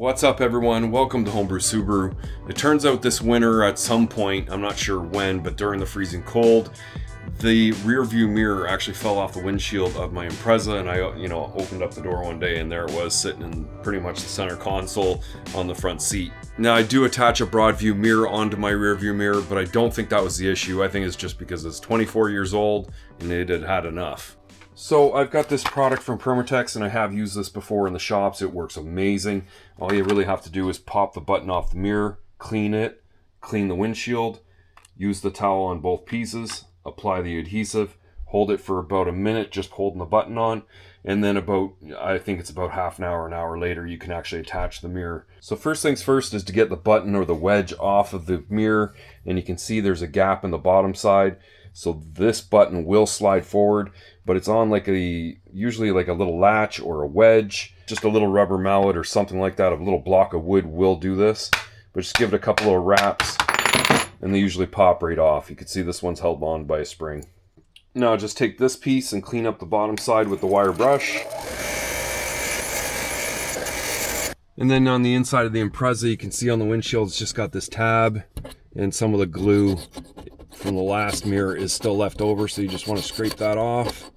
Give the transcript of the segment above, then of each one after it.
What's up everyone, welcome to Homebrew Subaru. It turns out this winter at some point, I'm not sure when, but during the freezing cold, the rear view mirror actually fell off the windshield of my Impreza, and I opened up the door one day and there it was sitting in pretty much the center console on the front seat. Now I do attach a broad view mirror onto my rear view mirror, but I don't think that was the issue. I think it's just because it's 24 years old and it had had enough. So I've got this product from Permatex and I have used this before in the shops. It works amazing. All you really have to do is pop the button off the mirror, clean it, clean the windshield, use the towel on both pieces, apply the adhesive, hold it for about a minute just holding the button on, and then I think it's about half an hour later you can actually attach the mirror. So first things first is to get the button or the wedge off of the mirror, and you can see there's a gap in the bottom side. So this button will slide forward, but it's on usually like a little latch or a wedge. Just a little rubber mallet or something like that, a little block of wood will do this. But just give it a couple of wraps and they usually pop right off. You can see this one's held on by a spring. Now just take this piece and clean up the bottom side with the wire brush. And then on the inside of the Impreza, you can see on the windshield it's just got this tab and some of the glue from the last mirror is still left over, so you just want to scrape that off.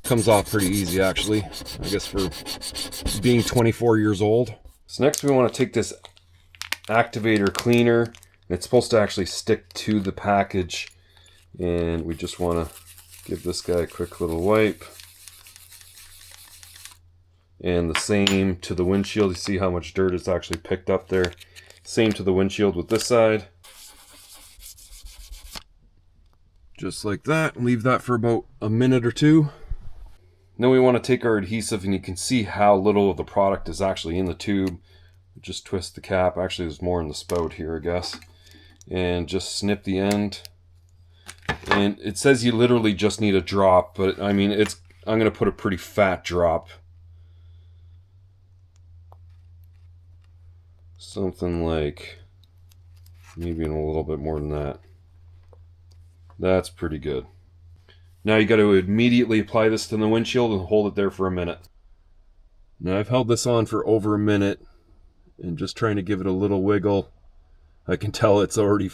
Comes off pretty easy actually, I guess, for being 24 years old. So next we want to take this activator cleaner, and it's supposed to actually stick to the package, and we just want to give this guy a quick little wipe. And the same to the windshield. You see how much dirt is actually picked up there. Same to the windshield with this side. Just like that, leave that for about a minute or two. Then we want to take our adhesive, and you can see how little of the product is actually in the tube. Just twist the cap, actually there's more in the spout here I guess, and just snip the end. And it says you literally just need a drop, but I mean I'm going to put a pretty fat drop. Something like maybe a little bit more than that. That's pretty good. Now you got to immediately apply this to the windshield and hold it there for a minute. Now I've held this on for over a minute and just trying to give it a little wiggle. I can tell it's already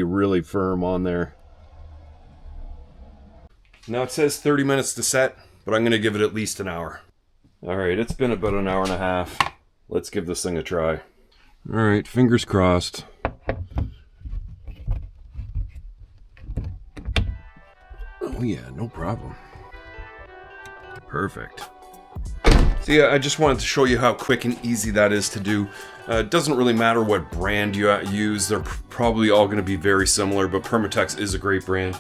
really firm on there. Now it says 30 minutes to set, but I'm going to give it at least an hour. Alright, it's been about an hour and a half. Let's give this thing a try. Alright, fingers crossed. Oh yeah, no problem. Perfect. So yeah, I just wanted to show you how quick and easy that is to do. It doesn't really matter what brand you use. They're probably all going to be very similar, but Permatex is a great brand.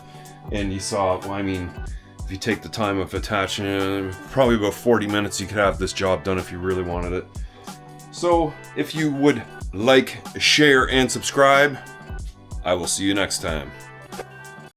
And you saw, well, I mean, if you take the time of attaching it, probably about 40 minutes you could have this job done if you really wanted it. So if you would like, share, and subscribe, I will see you next time.